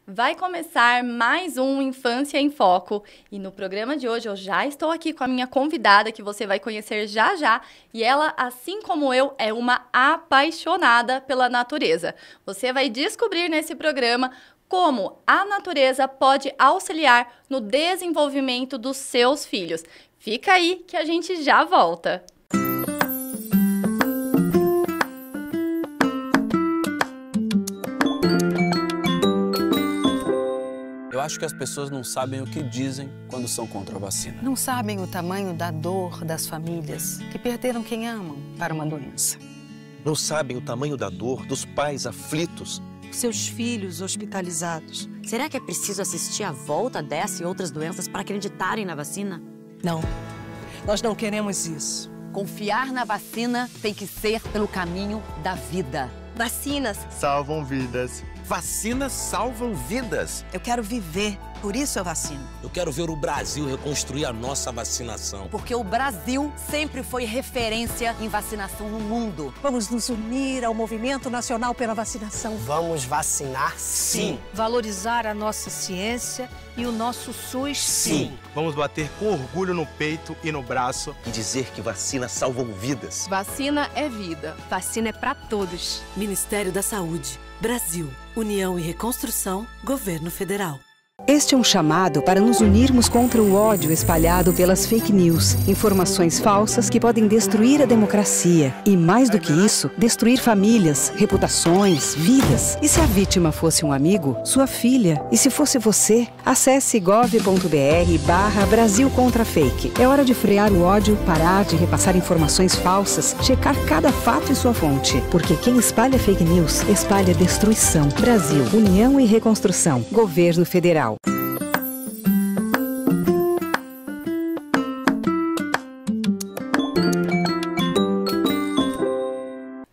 Vai começar mais um Infância em Foco e no programa de hoje eu já estou aqui com a minha convidada que você vai conhecer já já e ela, assim como eu, é uma apaixonada pela natureza. Você vai descobrir nesse programa como a natureza pode auxiliar no desenvolvimento dos seus filhos. Fica aí que a gente já volta. Eu acho que as pessoas não sabem o que dizem quando são contra a vacina. Não sabem o tamanho da dor das famílias que perderam quem amam para uma doença. Não sabem o tamanho da dor dos pais aflitos. Seus filhos hospitalizados. Será que é preciso assistir à volta dessa e outras doenças para acreditarem na vacina? Não, nós não queremos isso. Confiar na vacina tem que ser pelo caminho da vida. Vacinas salvam vidas. Vacinas salvam vidas. Eu quero viver, por isso eu vacino. Eu quero ver o Brasil reconstruir a nossa vacinação. Porque o Brasil sempre foi referência em vacinação no mundo. Vamos nos unir ao Movimento Nacional pela Vacinação. Vamos vacinar, sim. Valorizar a nossa ciência e o nosso SUS, sim. Vamos bater com orgulho no peito e no braço. E dizer que vacinas salvam vidas. Vacina é vida. Vacina é para todos. Ministério da Saúde. Brasil. União e Reconstrução. Governo Federal. Este é um chamado para nos unirmos contra o ódio espalhado pelas fake news, informações falsas que podem destruir a democracia e, mais do que isso, destruir famílias, reputações, vidas. E se a vítima fosse um amigo, sua filha? E se fosse você? Acesse gov.br/Brasil contra fake. É hora de frear o ódio, parar de repassar informações falsas, checar cada fato e sua fonte. Porque quem espalha fake news, espalha destruição. Brasil, União e Reconstrução. Governo Federal.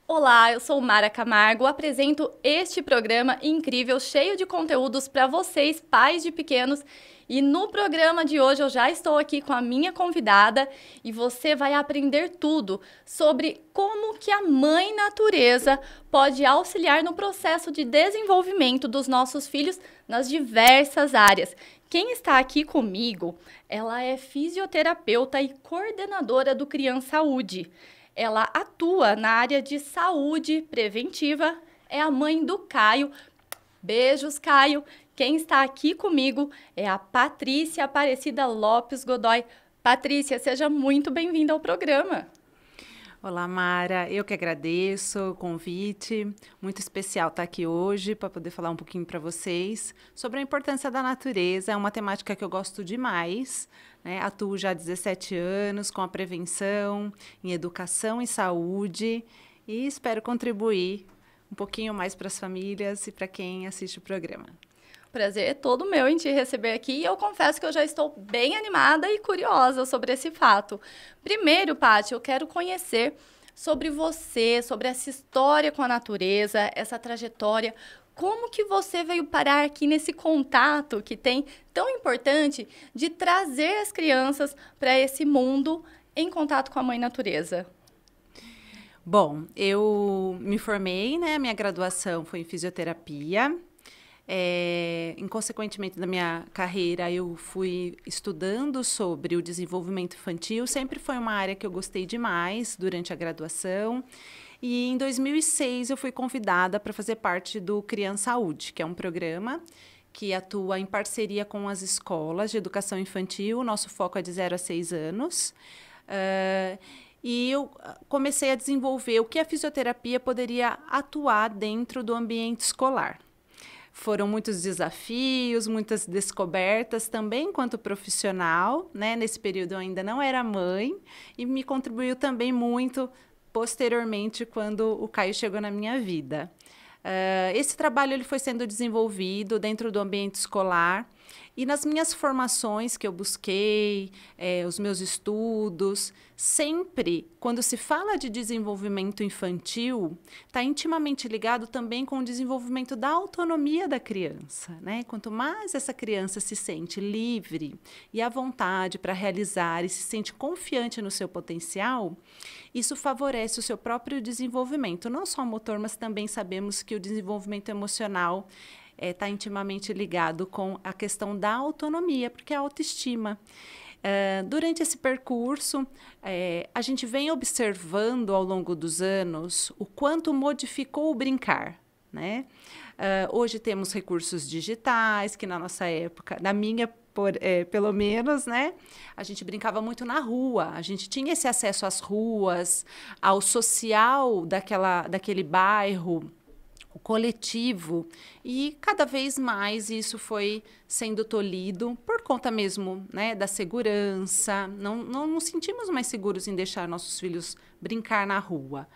Olá, eu sou Mara Camargo, apresento este programa incrível, cheio de conteúdos para vocês, pais de pequenos. E no programa de hoje eu já estou aqui com a minha convidada e você vai aprender tudo sobre como que a mãe natureza pode auxiliar no processo de desenvolvimento dos nossos filhos nas diversas áreas. Quem está aqui comigo, ela é fisioterapeuta e coordenadora do Criança Saúde. Ela atua na área de saúde preventiva, é a mãe do Caio. Beijos, Caio. Quem está aqui comigo é a Patrícia Aparecida Lopes Godoy. Patrícia, seja muito bem-vinda ao programa. Olá, Mara. Eu que agradeço o convite. Muito especial estar aqui hoje para poder falar um pouquinho para vocês sobre a importância da natureza. É uma temática que eu gosto demais, né? Atuo já há 17 anos com a prevenção, em educação e saúde e espero contribuir um pouquinho mais para as famílias e para quem assiste o programa. Prazer é todo meu em te receber aqui e eu confesso que eu já estou bem animada e curiosa sobre esse fato. Primeiro, Paty, eu quero conhecer sobre você, sobre essa história com a natureza, essa trajetória. Como que você veio parar aqui nesse contato que tem tão importante de trazer as crianças para esse mundo em contato com a mãe natureza? Bom, eu me formei, né? Minha graduação foi em fisioterapia. Inconsequentemente da minha carreira, eu fui estudando sobre o desenvolvimento infantil. Sempre foi uma área que eu gostei demais durante a graduação. E em 2006 eu fui convidada para fazer parte do Criança Saúde, que é um programa que atua em parceria com as escolas de educação infantil. O nosso foco é de 0 a 6 anos. E eu comecei a desenvolver o que a fisioterapia poderia atuar dentro do ambiente escolar. Foram muitos desafios, muitas descobertas também enquanto profissional, né? Nesse período eu ainda não era mãe e me contribuiu também muito posteriormente quando o Caio chegou na minha vida. Esse trabalho ele foi sendo desenvolvido dentro do ambiente escolar e nas minhas formações que eu busquei, os meus estudos, sempre, quando se fala de desenvolvimento infantil, está intimamente ligado também com o desenvolvimento da autonomia da criança, né? Quanto mais essa criança se sente livre e à vontade para realizar e se sente confiante no seu potencial, isso favorece o seu próprio desenvolvimento, não só motor, mas também sabemos que o desenvolvimento emocional está intimamente ligado com a questão da autonomia, porque é a autoestima. Durante esse percurso, a gente vem observando ao longo dos anos o quanto modificou o brincar, né? Hoje temos recursos digitais, que na nossa época, na minha pelo menos, né? A gente brincava muito na rua, a gente tinha esse acesso às ruas, ao social daquele bairro, o coletivo, e cada vez mais isso foi sendo tolhido por conta mesmo, né, da segurança. Não nos sentimos mais seguros em deixar nossos filhos brincar na rua.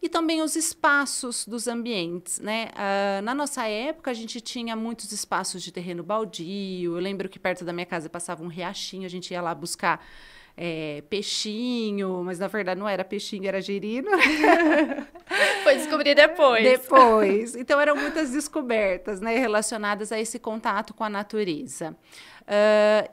E também os espaços dos ambientes, né? Na nossa época, a gente tinha muitos espaços de terreno baldio. Eu lembro que perto da minha casa passava um riachinho, a gente ia lá buscar peixinho, mas na verdade não era peixinho, era girino. Foi descobrir depois. Depois. Então eram muitas descobertas, né, relacionadas a esse contato com a natureza.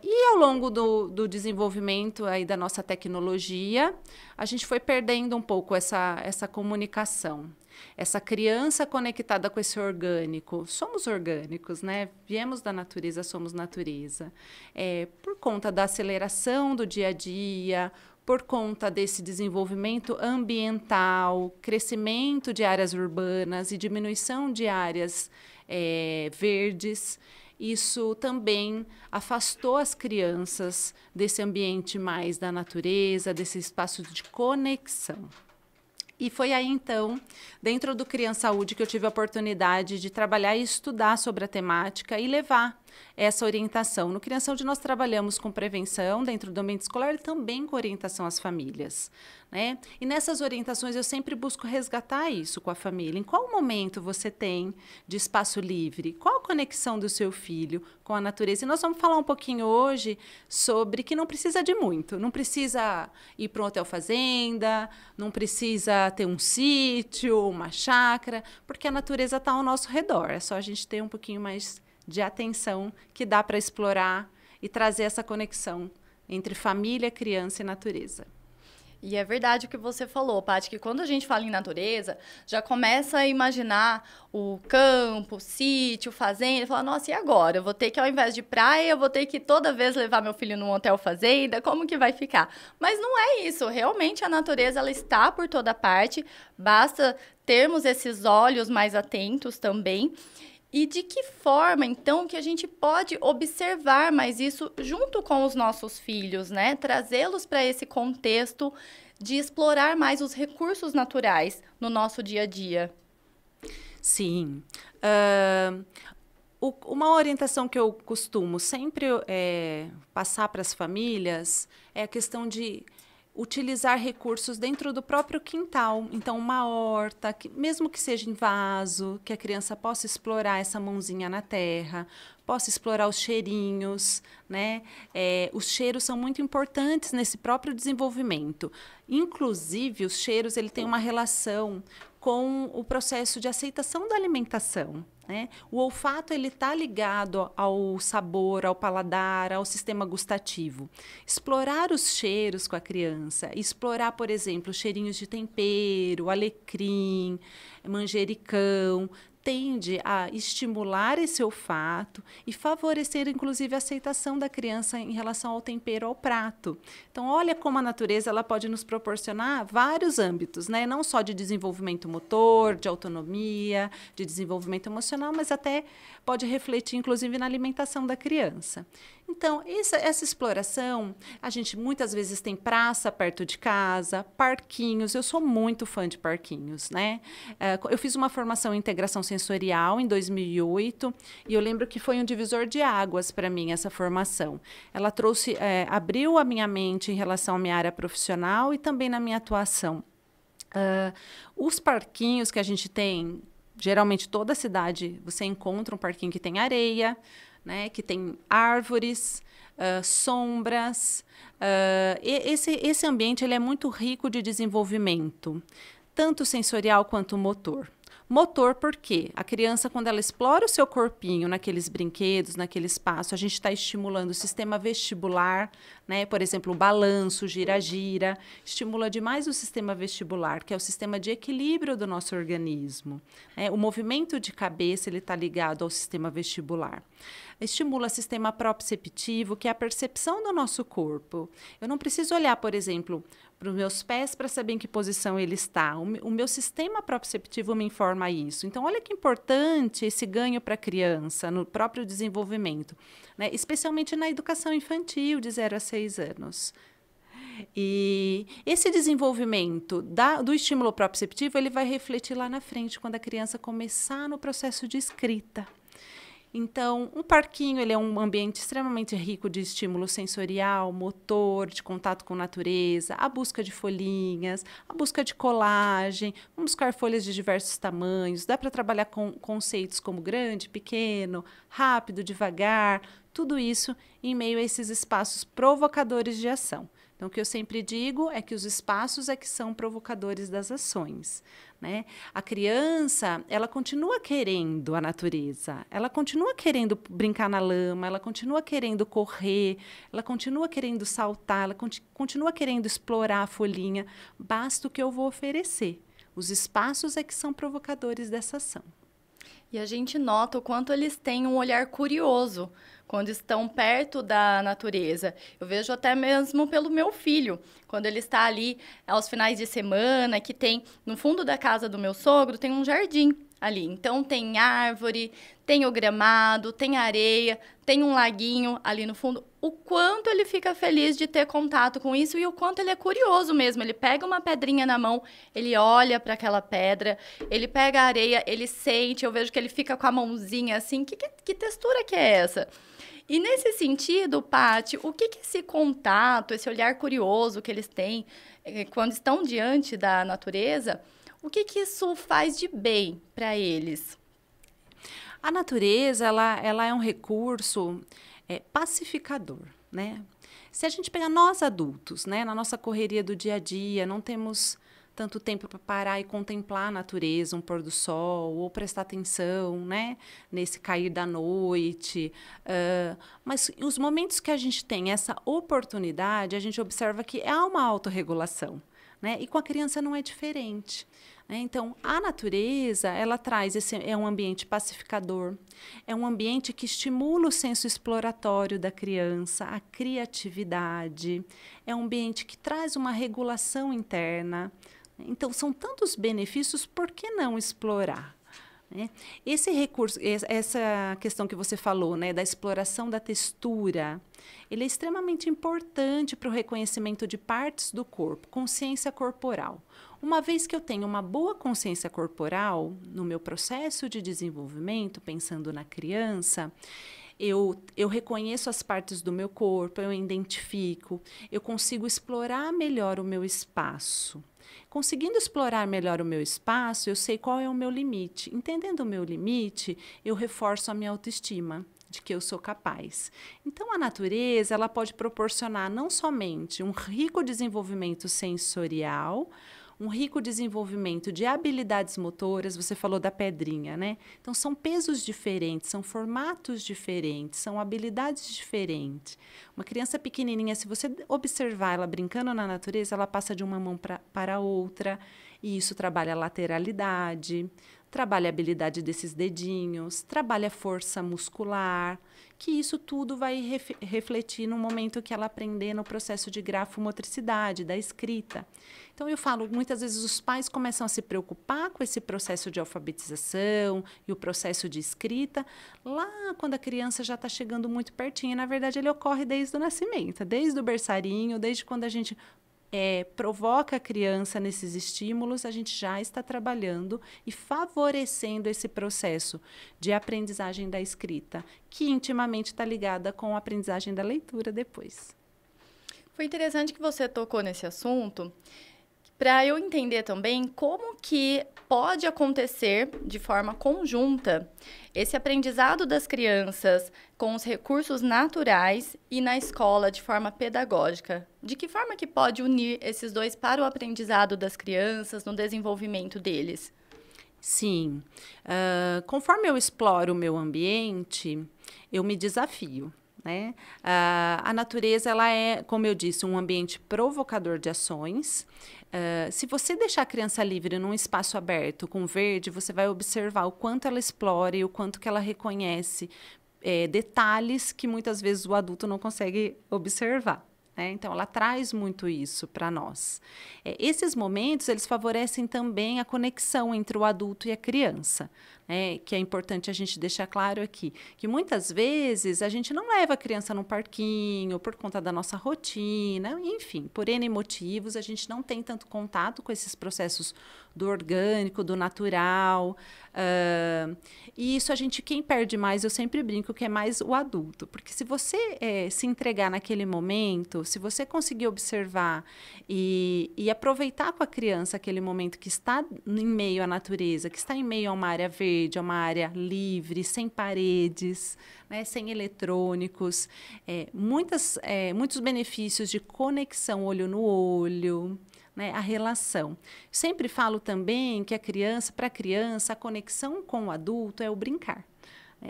E ao longo do desenvolvimento aí da nossa tecnologia, a gente foi perdendo um pouco essa comunicação. Essa criança conectada com esse orgânico. Somos orgânicos, né? Viemos da natureza, somos natureza. Por conta da aceleração do dia a dia, por conta desse desenvolvimento ambiental, crescimento de áreas urbanas e diminuição de áreas verdes, isso também afastou as crianças desse ambiente mais da natureza, desse espaço de conexão. E foi aí, então, dentro do Criança Saúde, que eu tive a oportunidade de trabalhar e estudar sobre a temática e levar essa orientação. No Criança Saúde, nós trabalhamos com prevenção dentro do ambiente escolar e também com orientação às famílias, né? E nessas orientações, eu sempre busco resgatar isso com a família. Em qual momento você tem de espaço livre? Qual a conexão do seu filho com a natureza? E nós vamos falar um pouquinho hoje sobre que não precisa de muito. Não precisa ir para um hotel fazenda, não precisa ter um sítio, uma chácara, porque a natureza está ao nosso redor. É só a gente ter um pouquinho mais de atenção que dá para explorar e trazer essa conexão entre família, criança e natureza. E é verdade o que você falou, Paty, que quando a gente fala em natureza, já começa a imaginar o campo, o sítio, fazenda, e fala, nossa, e agora? Eu vou ter que, ao invés de praia, eu vou ter que toda vez levar meu filho num hotel fazenda, como que vai ficar? Mas não é isso, realmente a natureza, ela está por toda parte, basta termos esses olhos mais atentos também. E de que forma, então, que a gente pode observar mais isso junto com os nossos filhos, né? Trazê-los para esse contexto de explorar mais os recursos naturais no nosso dia a dia. Sim. Uma orientação que eu costumo sempre passar para as famílias é a questão de utilizar recursos dentro do próprio quintal. Então, uma horta, mesmo que seja em vaso, que a criança possa explorar essa mãozinha na terra, possa explorar os cheirinhos, né? Os cheiros são muito importantes nesse próprio desenvolvimento. Inclusive, os cheiros têm uma relação com o processo de aceitação da alimentação, né? O olfato está ligado ao sabor, ao paladar, ao sistema gustativo. Explorar os cheiros com a criança, explorar, por exemplo, cheirinhos de tempero, alecrim, manjericão, tende a estimular esse olfato e favorecer, inclusive, a aceitação da criança em relação ao tempero, ao prato. Então, olha como a natureza ela pode nos proporcionar vários âmbitos, né? Não só de desenvolvimento motor, de autonomia, de desenvolvimento emocional, mas até pode refletir, inclusive, na alimentação da criança. Então, essa exploração, a gente muitas vezes tem praça perto de casa, parquinhos. Eu sou muito fã de parquinhos, né? Eu fiz uma formação em integração sensorial em 2008 e eu lembro que foi um divisor de águas para mim essa formação. Ela abriu a minha mente em relação à minha área profissional e também na minha atuação. Os parquinhos que a gente tem, geralmente toda cidade você encontra um parquinho que tem areia, né, que tem árvores, sombras. Esse ambiente ele é muito rico de desenvolvimento, tanto sensorial quanto motor. Motor porque a criança, quando ela explora o seu corpinho naqueles brinquedos, naquele espaço, a gente está estimulando o sistema vestibular, né? Por exemplo, o balanço, gira-gira, estimula demais o sistema vestibular, que é o sistema de equilíbrio do nosso organismo. O movimento de cabeça está ligado ao sistema vestibular. Estimula o sistema proprioceptivo, que é a percepção do nosso corpo. Eu não preciso olhar, por exemplo, para os meus pés para saber em que posição ele está. O meu sistema proprioceptivo me informa isso. Então, olha que importante esse ganho para a criança, no próprio desenvolvimento, né? Especialmente na educação infantil, de 0 a 6 anos. E esse desenvolvimento do estímulo proprioceptivo, ele vai refletir lá na frente, quando a criança começar no processo de escrita. Então, um parquinho ele é um ambiente extremamente rico de estímulo sensorial, motor, de contato com a natureza, a busca de folhinhas, a busca de colagem, vamos buscar folhas de diversos tamanhos, dá para trabalhar com conceitos como grande, pequeno, rápido, devagar, tudo isso em meio a esses espaços provocadores de ação. Então, o que eu sempre digo é que os espaços é que são provocadores das ações, né? A criança, ela continua querendo a natureza, ela continua querendo brincar na lama, ela continua querendo correr, ela continua querendo saltar, ela continua querendo explorar a folhinha, basta o que eu vou oferecer. Os espaços é que são provocadores dessa ação. E a gente nota o quanto eles têm um olhar curioso quando estão perto da natureza. Eu vejo até mesmo pelo meu filho, quando ele está ali aos finais de semana, que tem, no fundo da casa do meu sogro, tem um jardim ali. Então, tem árvore, tem o gramado, tem areia, tem um laguinho ali no fundo. O quanto ele fica feliz de ter contato com isso e o quanto ele é curioso mesmo. Ele pega uma pedrinha na mão, ele olha para aquela pedra, ele pega a areia, ele sente, eu vejo que ele fica com a mãozinha assim, que textura que é essa? E nesse sentido, Paty, o que esse contato, esse olhar curioso que eles têm quando estão diante da natureza, o que isso faz de bem para eles? A natureza, ela é um recurso pacificador, né? Se a gente pegar nós adultos, né, na nossa correria do dia a dia, não temos tanto tempo para parar e contemplar a natureza, um pôr do sol, ou prestar atenção, né, nesse cair da noite. Mas os momentos que a gente tem essa oportunidade, a gente observa que há uma autorregulação, né? E com a criança não é diferente. Então, a natureza, ela traz é um ambiente pacificador, é um ambiente que estimula o senso exploratório da criança, a criatividade, é um ambiente que traz uma regulação interna. Então, são tantos benefícios, por que não explorar? Esse recurso, essa questão que você falou, né, da exploração da textura, ele é extremamente importante para o reconhecimento de partes do corpo, consciência corporal. Uma vez que eu tenho uma boa consciência corporal no meu processo de desenvolvimento, pensando na criança, eu reconheço as partes do meu corpo, eu identifico, eu consigo explorar melhor o meu espaço. Conseguindo explorar melhor o meu espaço, eu sei qual é o meu limite. Entendendo o meu limite, eu reforço a minha autoestima de que eu sou capaz. Então, a natureza, ela pode proporcionar não somente um rico desenvolvimento sensorial, um rico desenvolvimento de habilidades motoras, você falou da pedrinha, né? Então, são pesos diferentes, são formatos diferentes, são habilidades diferentes. Uma criança pequenininha, se você observar ela brincando na natureza, ela passa de uma mão para a outra, e isso trabalha a lateralidade, trabalha a habilidade desses dedinhos, trabalha a força muscular, que isso tudo vai refletir no momento que ela aprender no processo de grafomotricidade, da escrita. Então, eu falo, muitas vezes os pais começam a se preocupar com esse processo de alfabetização e o processo de escrita, lá quando a criança já está chegando muito pertinho. Na verdade, ele ocorre desde o nascimento, desde o berçarinho, desde quando a gente provoca a criança nesses estímulos, a gente já está trabalhando e favorecendo esse processo de aprendizagem da escrita, que intimamente está ligada com a aprendizagem da leitura depois. Foi interessante que você tocou nesse assunto, para eu entender também como que pode acontecer de forma conjunta esse aprendizado das crianças com os recursos naturais e na escola de forma pedagógica. De que forma que pode unir esses dois para o aprendizado das crianças, no desenvolvimento deles? Sim. Conforme eu exploro o meu ambiente, eu me desafio. né? A natureza, ela é, como eu disse, um ambiente provocador de ações. Se você deixar a criança livre num espaço aberto, com verde, você vai observar o quanto ela explora e o quanto que ela reconhece detalhes que muitas vezes o adulto não consegue observar. Então, ela traz muito isso para nós. Esses momentos, eles favorecem também a conexão entre o adulto e a criança, que é importante a gente deixar claro aqui, que muitas vezes a gente não leva a criança num parquinho por conta da nossa rotina, enfim, por N motivos, a gente não tem tanto contato com esses processos do orgânico, do natural, e isso quem perde mais, eu sempre brinco que é mais o adulto, porque se você se entregar naquele momento, se você conseguir observar e aproveitar com a criança aquele momento que está em meio à natureza, que está em meio a uma área verde, a uma área livre, sem paredes, sem eletrônicos, muitos benefícios de conexão olho no olho, a relação. Sempre falo também que para a criança, a conexão com o adulto é o brincar.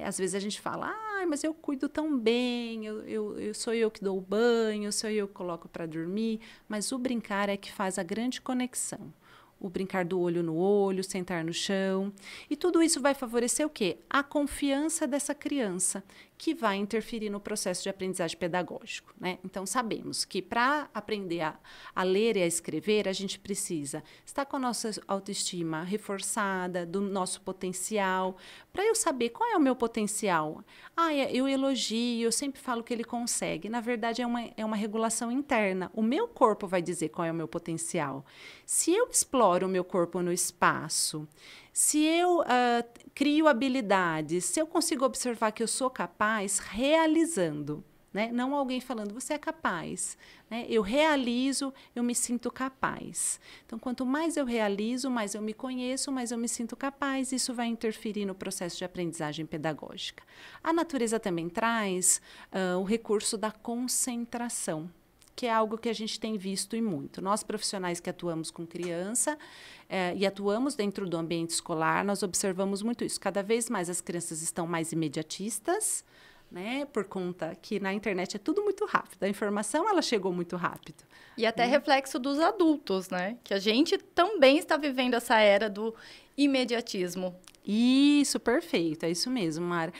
Às vezes a gente fala, mas eu cuido tão bem, sou eu que dou o banho, sou eu que coloco para dormir, mas o brincar é que faz a grande conexão. O brincar do olho no olho, sentar no chão. E tudo isso vai favorecer o quê? A confiança dessa criança, que vai interferir no processo de aprendizagem pedagógico, Então, sabemos que para aprender a ler e a escrever, a gente precisa estar com a nossa autoestima reforçada, do nosso potencial. Para eu saber qual é o meu potencial, eu elogio, eu sempre falo que ele consegue. Na verdade, é uma regulação interna. O meu corpo vai dizer qual é o meu potencial. Se eu exploro o meu corpo no espaço, se eu crio habilidades, se eu consigo observar que eu sou capaz, realizando, não alguém falando, você é capaz. Eu realizo, eu me sinto capaz. Então, quanto mais eu realizo, mais eu me conheço, mais eu me sinto capaz. Isso vai interferir no processo de aprendizagem pedagógica. A natureza também traz o recurso da concentração, que é algo que a gente tem visto e muito. Nós, profissionais que atuamos com criança e atuamos dentro do ambiente escolar, nós observamos muito isso. Cada vez mais as crianças estão mais imediatistas, por conta que na internet é tudo muito rápido. A informação, ela chegou muito rápido. E até reflexo dos adultos, Que a gente também está vivendo essa era do imediatismo. Isso, perfeito, é isso mesmo, Mara.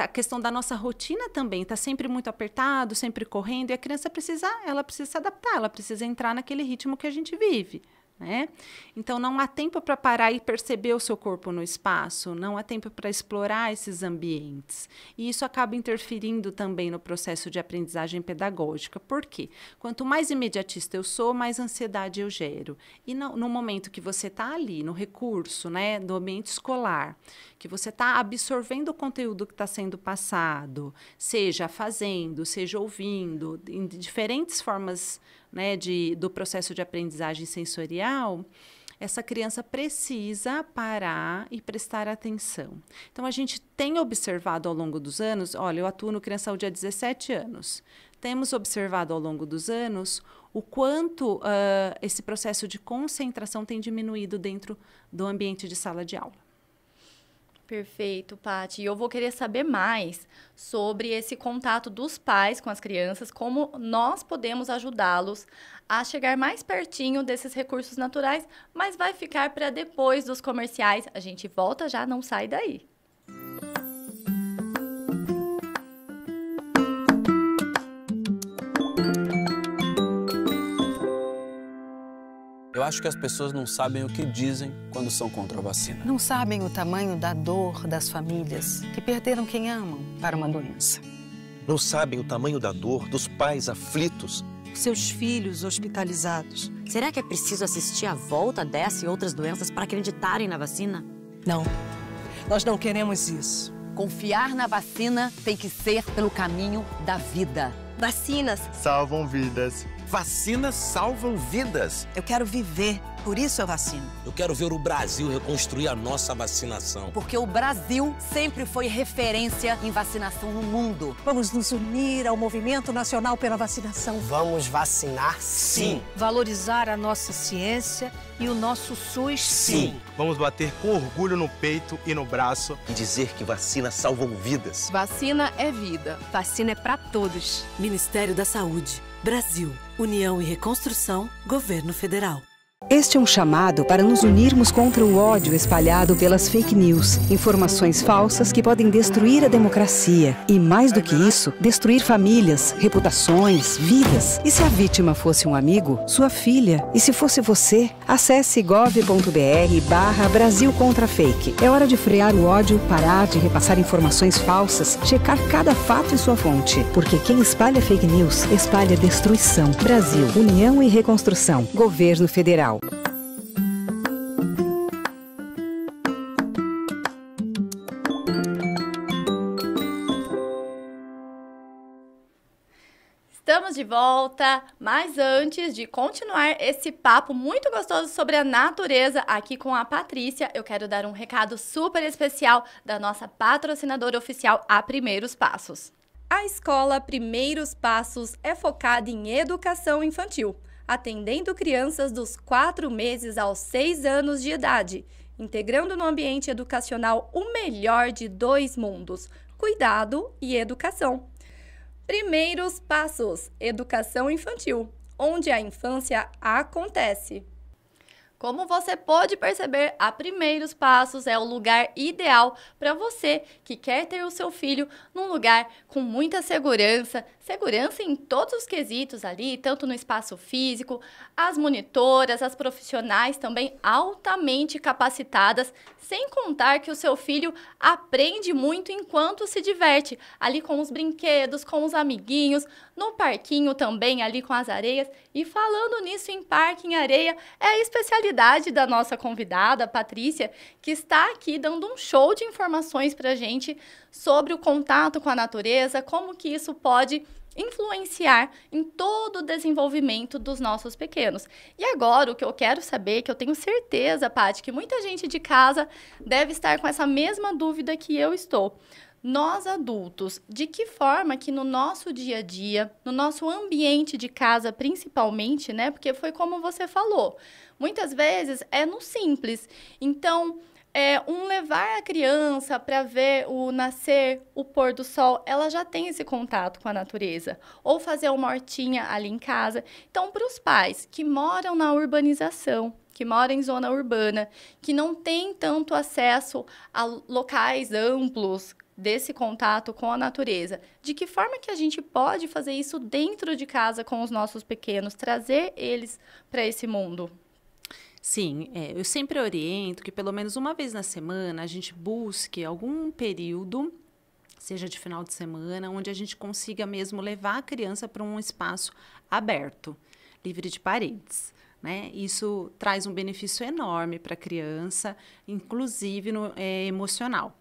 A questão da nossa rotina também está sempre muito apertado, sempre correndo, e a criança precisa se adaptar, ela precisa entrar naquele ritmo que a gente vive. Então, não há tempo para parar e perceber o seu corpo no espaço, não há tempo para explorar esses ambientes. E isso acaba interferindo também no processo de aprendizagem pedagógica. Por quê? Quanto mais imediatista eu sou, mais ansiedade eu gero. E no momento que você está ali, no recurso do ambiente escolar, que você está absorvendo o conteúdo que está sendo passado, seja fazendo, seja ouvindo, em diferentes formas do processo de aprendizagem sensorial, essa criança precisa parar e prestar atenção. Então, a gente tem observado ao longo dos anos, eu atuo no Criança Saúde há 17 anos, temos observado ao longo dos anos o quanto esse processo de concentração tem diminuído dentro do ambiente de sala de aula. Perfeito, Paty. E eu vou querer saber mais sobre esse contato dos pais com as crianças, como nós podemos ajudá-los a chegar mais pertinho desses recursos naturais, mas vai ficar para depois dos comerciais. A gente volta já, não sai daí. Eu acho que as pessoas não sabem o que dizem quando são contra a vacina. Não sabem o tamanho da dor das famílias que perderam quem amam para uma doença. Não sabem o tamanho da dor dos pais aflitos. Seus filhos hospitalizados. Será que é preciso assistir à volta dessa e outras doenças para acreditarem na vacina? Não, nós não queremos isso. Confiar na vacina tem que ser pelo caminho da vida. Vacinas salvam vidas. Vacinas salvam vidas. Eu quero viver. Por isso eu vacino. Eu quero ver o Brasil reconstruir a nossa vacinação. Porque o Brasil sempre foi referência em vacinação no mundo. Vamos nos unir ao Movimento Nacional pela Vacinação. Vamos vacinar sim. Valorizar a nossa ciência e o nosso SUS sim. Vamos bater com orgulho no peito e no braço. E dizer que vacinas salvam vidas. Vacina é vida. Vacina é para todos. Ministério da Saúde. Brasil. União e Reconstrução. Governo Federal. Este é um chamado para nos unirmos contra o ódio espalhado pelas fake news, informações falsas que podem destruir a democracia e, mais do que isso, destruir famílias, reputações, vidas. E se a vítima fosse um amigo, sua filha? E se fosse você? Acesse gov.br/Brasil contra Fake. É hora de frear o ódio, parar de repassar informações falsas, checar cada fato e sua fonte. Porque quem espalha fake news, espalha destruição. Brasil, União e Reconstrução. Governo Federal. Estamos de volta, mas antes de continuar esse papo muito gostoso sobre a natureza aqui com a Patrícia, eu quero dar um recado super especial da nossa patrocinadora oficial, a Primeiros Passos. A escola Primeiros Passos é focada em educação infantil, atendendo crianças dos 4 meses aos 6 anos de idade, integrando no ambiente educacional o melhor de 2 mundos, cuidado e educação. Primeiros Passos, educação infantil, onde a infância acontece. Como você pode perceber, a Primeiros Passos é o lugar ideal para você que quer ter o seu filho num lugar com muita segurança em todos os quesitos ali, tanto no espaço físico, as monitoras, as profissionais também altamente capacitadas, sem contar que o seu filho aprende muito enquanto se diverte, ali com os brinquedos, com os amiguinhos, no parquinho também, ali com as areias. E falando nisso em parque, em areia, é a especialidade da nossa convidada, a Patrícia, que está aqui dando um show de informações para a gente sobre o contato com a natureza, como que isso pode influenciar em todo o desenvolvimento dos nossos pequenos. E agora, o que eu quero saber, que eu tenho certeza, Paty, que muita gente de casa deve estar com essa mesma dúvida que eu estou. Nós adultos, de que forma que no nosso dia a dia, no nosso ambiente de casa principalmente, né? Porque foi como você falou, muitas vezes é no simples. Então, levar a criança para ver o nascer, o pôr do sol, ela já tem esse contato com a natureza. Ou fazer uma hortinha ali em casa. Então, para os pais que moram na urbanização, que moram em zona urbana, que não tem tanto acesso a locais amplos desse contato com a natureza, de que forma que a gente pode fazer isso dentro de casa com os nossos pequenos, trazer eles para esse mundo? Sim, eu sempre oriento que pelo menos uma vez na semana a gente busque algum período, seja de final de semana, onde a gente consiga mesmo levar a criança para um espaço aberto, livre de paredes, né? Isso traz um benefício enorme para a criança, inclusive no emocional.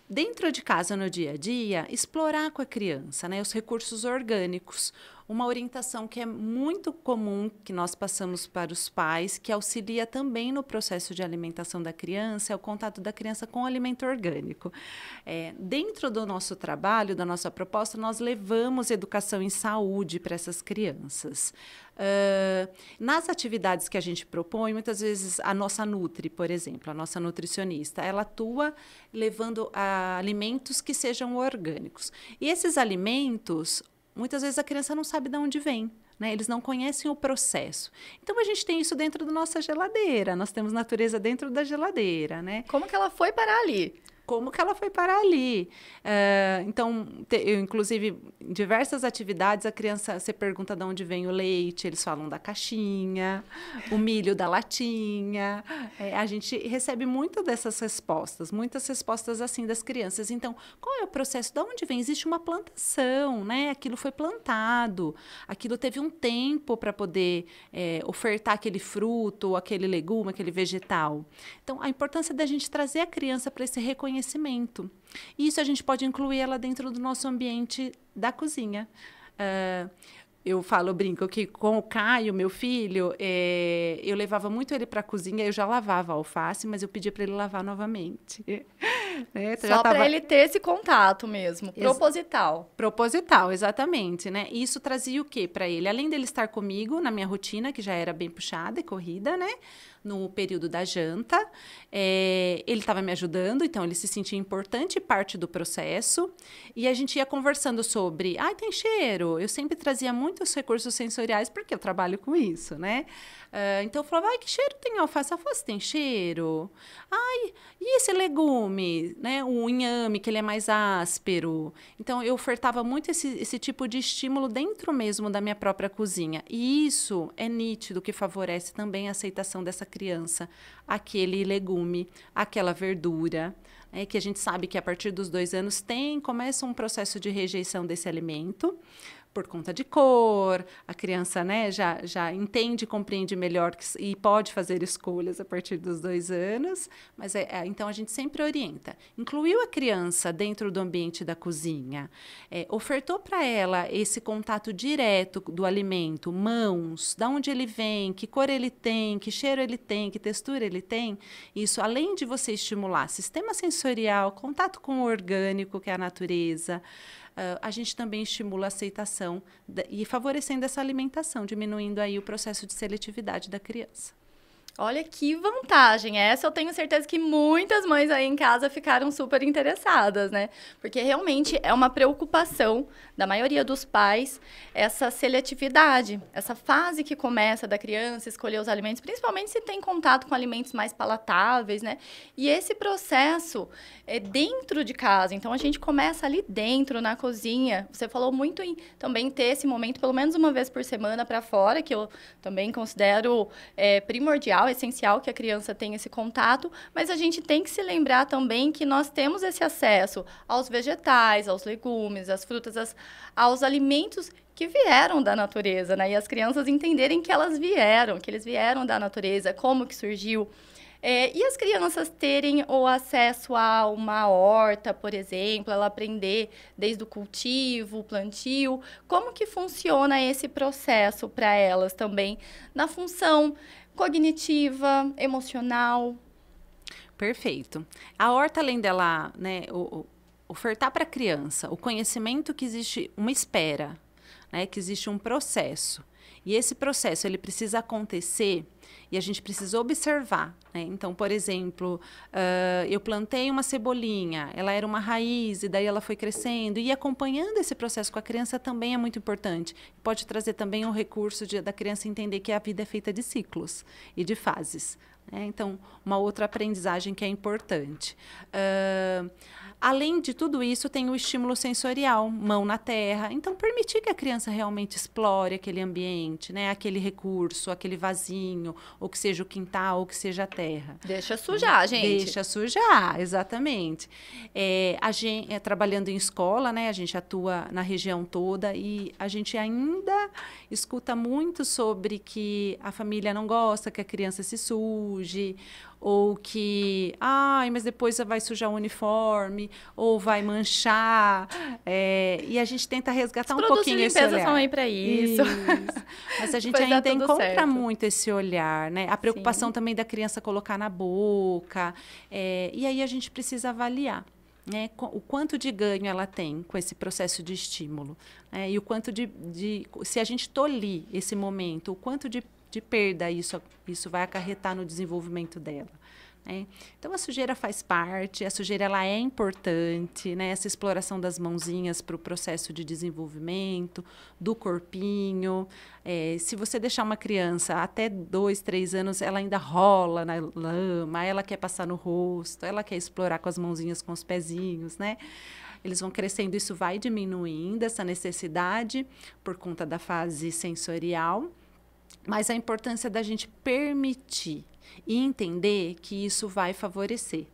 Dentro de casa, no dia a dia, explorar com a criança, né, os recursos orgânicos. Uma orientação que é muito comum, que nós passamos para os pais, que auxilia também no processo de alimentação da criança, é o contato da criança com o alimento orgânico. Dentro do nosso trabalho, da nossa proposta, nós levamos educação em saúde para essas crianças. Nas atividades que a gente propõe, muitas vezes a nossa Nutri, por exemplo, a nossa nutricionista, ela atua levando alimentos que sejam orgânicos. E esses alimentos, muitas vezes a criança não sabe de onde vem, né? Eles não conhecem o processo. Então, a gente tem isso dentro da nossa geladeira. Nós temos natureza dentro da geladeira, né? Como que ela foi parar ali? Como que ela foi parar ali? Então, eu, inclusive, em diversas atividades, a criança, você pergunta de onde vem o leite, eles falam da caixinha, o milho da latinha. A gente recebe muitas respostas assim das crianças. Então, qual é o processo? De onde vem? Existe uma plantação, né? Aquilo foi plantado, aquilo teve um tempo para poder ofertar aquele fruto, aquele legume, aquele vegetal. Então, a importância da gente trazer a criança para esse reconhecimento. E isso a gente pode incluir ela dentro do nosso ambiente da cozinha. eu brinco que com o Caio, meu filho, eu levava muito ele para a cozinha, eu já lavava a alface, mas eu pedia para ele lavar novamente. Só para ele ter esse contato mesmo, proposital. Proposital, exatamente, né? E isso trazia o quê para ele? Além dele estar comigo na minha rotina, que já era bem puxada e corrida, né? No período da janta, ele estava me ajudando, então ele se sentia importante e parte do processo. E a gente ia conversando sobre, tem cheiro. Eu sempre trazia muitos recursos sensoriais, porque eu trabalho com isso, né? Então eu falava, que cheiro tem alface? A alface tem cheiro? E esse legume, né? O inhame, que ele é mais áspero. Então eu ofertava muito esse tipo de estímulo dentro mesmo da minha própria cozinha. E isso é nítido que favorece também a aceitação dessa criança, aquele legume, aquela verdura, que a gente sabe que a partir dos 2 anos começa um processo de rejeição desse alimento, por conta de cor, a criança, né, já entende, compreende melhor e pode fazer escolhas a partir dos 2 anos, mas então a gente sempre orienta. Incluiu a criança dentro do ambiente da cozinha, ofertou para ela esse contato direto do alimento, mãos, de onde ele vem, que cor ele tem, que cheiro ele tem, que textura ele tem. Isso, além de você estimular sistema sensorial, contato com o orgânico, que é a natureza, a gente também estimula a aceitação e favorecendo essa alimentação, diminuindo aí o processo de seletividade da criança. Olha que vantagem! Essa eu tenho certeza que muitas mães aí em casa ficaram super interessadas, né? Porque realmente é uma preocupação da maioria dos pais essa seletividade, essa fase que começa da criança escolher os alimentos, principalmente se tem contato com alimentos mais palatáveis, né? E esse processo é dentro de casa, então a gente começa ali dentro, na cozinha. Você falou muito em também ter esse momento pelo menos uma vez por semana para fora, que eu também considero primordial, essencial que a criança tenha esse contato, mas a gente tem que se lembrar também que nós temos esse acesso aos vegetais, aos legumes, às frutas, aos alimentos que vieram da natureza, né? E as crianças entenderem que eles vieram da natureza, como que surgiu. E as crianças terem o acesso a uma horta, por exemplo, ela aprender desde o cultivo, o plantio, como que funciona esse processo para elas também, na função cognitiva, emocional. Perfeito. A horta, além dela, né, ofertar para a criança o conhecimento que existe uma espera, né, que existe um processo. E esse processo ele precisa acontecer e a gente precisa observar, né? Então, por exemplo, eu plantei uma cebolinha, ela era uma raiz e daí ela foi crescendo. E acompanhando esse processo com a criança também é muito importante. Pode trazer também um recurso da criança entender que a vida é feita de ciclos e de fases, né? Então, uma outra aprendizagem que é importante. Além de tudo isso, tem o estímulo sensorial, mão na terra. Então, permitir que a criança realmente explore aquele ambiente, né? Aquele recurso, aquele vasinho, ou que seja o quintal, ou que seja a terra. Deixa sujar, gente. Deixa sujar, exatamente. Trabalhando em escola, né? A gente atua na região toda e a gente ainda escuta muito sobre que a família não gosta que a criança se suje, ou que, mas depois vai sujar o uniforme, ou vai manchar, e a gente tenta resgatar um pouquinho esse olhar. Os produtos de limpeza são aí para isso. Mas a gente ainda encontra muito esse olhar, né? A preocupação também da criança colocar na boca, e aí a gente precisa avaliar, né, o quanto de ganho ela tem com esse processo de estímulo, e o quanto se a gente tolir esse momento, o quanto de perda isso vai acarretar no desenvolvimento dela, né? Então, a sujeira faz parte, a sujeira ela é importante, né? Essa exploração das mãozinhas para o processo de desenvolvimento, do corpinho. Se você deixar uma criança até 2, 3 anos, ela ainda rola na lama, ela quer passar no rosto, ela quer explorar com as mãozinhas, com os pezinhos, né? Eles vão crescendo, isso vai diminuindo essa necessidade por conta da fase sensorial. Mas a importância da gente permitir e entender que isso vai favorecer,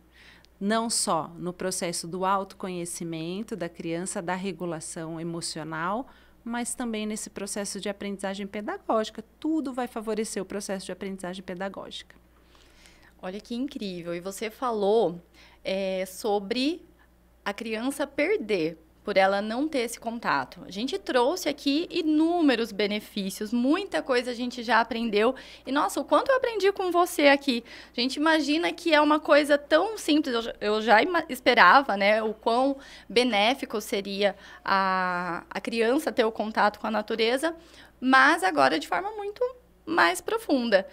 não só no processo do autoconhecimento da criança, da regulação emocional, mas também nesse processo de aprendizagem pedagógica. Tudo vai favorecer o processo de aprendizagem pedagógica. Olha que incrível. E você falou sobre a criança perder. por ela não ter esse contato. A gente trouxe aqui inúmeros benefícios, muita coisa a gente já aprendeu. E, nossa, o quanto eu aprendi com você aqui. A gente imagina que é uma coisa tão simples, eu já esperava, né, o quão benéfico seria a criança ter o contato com a natureza, mas agora de forma muito mais profunda.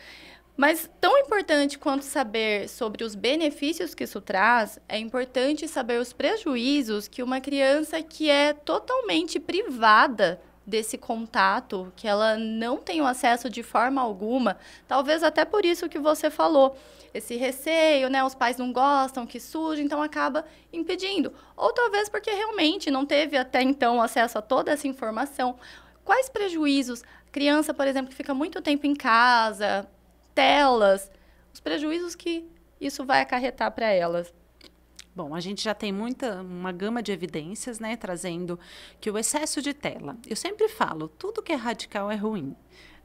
Mas tão importante quanto saber sobre os benefícios que isso traz, é importante saber os prejuízos que uma criança que é totalmente privada desse contato, que ela não tem o acesso de forma alguma, talvez até por isso que você falou, esse receio, né, os pais não gostam, que suja, então acaba impedindo. Ou talvez porque realmente não teve até então acesso a toda essa informação. Quais prejuízos? Criança, por exemplo, que fica muito tempo em casa, telas, os prejuízos que isso vai acarretar para elas. Bom, a gente já tem uma gama de evidências, né, trazendo que o excesso de tela, eu sempre falo, tudo que é radical é ruim,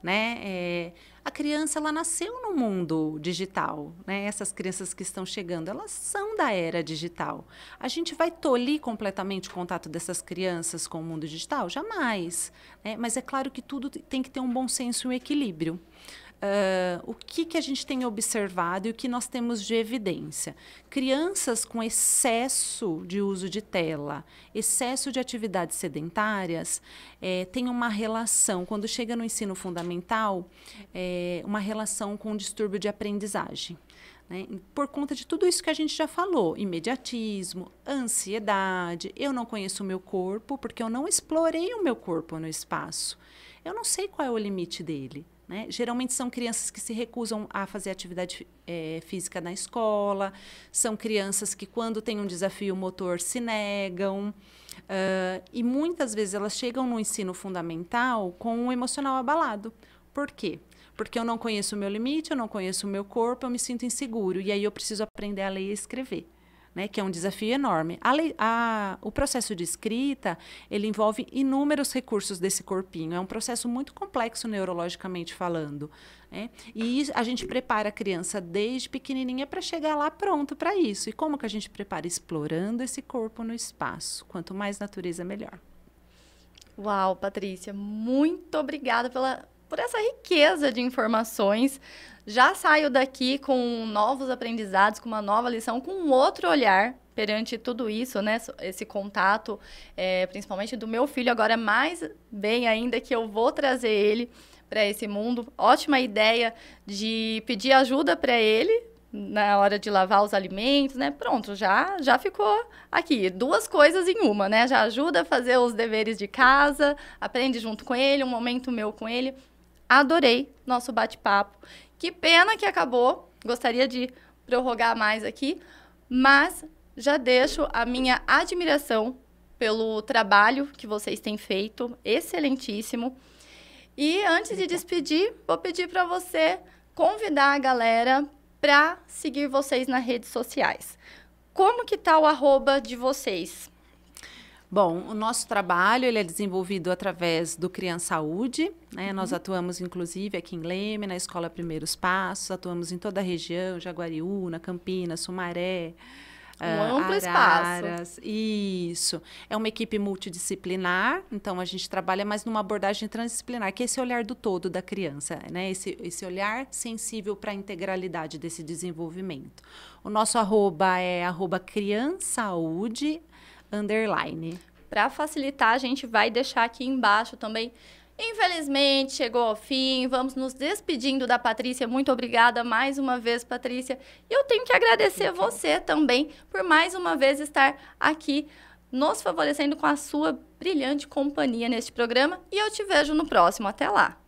né? A criança, ela nasceu no mundo digital, né? Essas crianças que estão chegando, elas são da era digital. A gente vai tolir completamente o contato dessas crianças com o mundo digital? Jamais, né? Mas é claro que tudo tem que ter um bom senso e um equilíbrio. O que a gente tem observado e o que nós temos de evidência? Crianças com excesso de uso de tela, excesso de atividades sedentárias, têm uma relação, quando chega no ensino fundamental, uma relação com distúrbio de aprendizagem. Né? Por conta de tudo isso que a gente já falou, imediatismo, ansiedade, eu não conheço o meu corpo porque eu não explorei o meu corpo no espaço. Eu não sei qual é o limite dele. Né? Geralmente são crianças que se recusam a fazer atividade física na escola, são crianças que, quando tem um desafio motor, se negam. E muitas vezes elas chegam no ensino fundamental com o emocional abalado. Por quê? Porque eu não conheço o meu limite, eu não conheço o meu corpo, eu me sinto inseguro. E aí eu preciso aprender a ler e escrever. Né, que é um desafio enorme. O processo de escrita, ele envolve inúmeros recursos desse corpinho. É um processo muito complexo neurologicamente falando. Né? E a gente prepara a criança desde pequenininha para chegar lá pronto para isso. E como que a gente prepara? Explorando esse corpo no espaço. Quanto mais natureza, melhor. Uau, Patrícia, muito obrigada por essa riqueza de informações. Já saio daqui com novos aprendizados, com uma nova lição, com um outro olhar perante tudo isso, né? Esse contato, principalmente do meu filho, agora mais bem ainda que eu vou trazer ele para esse mundo. Ótima ideia de pedir ajuda para ele na hora de lavar os alimentos, né? Pronto, já ficou aqui. Duas coisas em uma, né? Já ajuda a fazer os deveres de casa, aprende junto com ele, um momento meu com ele. Adorei nosso bate-papo. Que pena que acabou, gostaria de prorrogar mais aqui, mas já deixo a minha admiração pelo trabalho que vocês têm feito, excelentíssimo. E antes de despedir, vou pedir para você convidar a galera para seguir vocês nas redes sociais. Como que tá o @ de vocês? Bom, o nosso trabalho ele é desenvolvido através do Criança Saúde, né? Nós atuamos, inclusive, aqui em Leme, na Escola Primeiros Passos, atuamos em toda a região, Jaguariúna, Campinas, Sumaré, amplo Araras. espaço. Isso. É uma equipe multidisciplinar, então a gente trabalha mais numa abordagem transdisciplinar, que é esse olhar do todo da criança, né? Esse olhar sensível para a integralidade desse desenvolvimento. O nosso @ é @criansaude_. Para facilitar, a gente vai deixar aqui embaixo também. Infelizmente, chegou ao fim. Vamos nos despedindo da Patrícia. Muito obrigada mais uma vez, Patrícia. E eu tenho que agradecer você também por mais uma vez estar aqui nos favorecendo com a sua brilhante companhia neste programa. E eu te vejo no próximo. Até lá!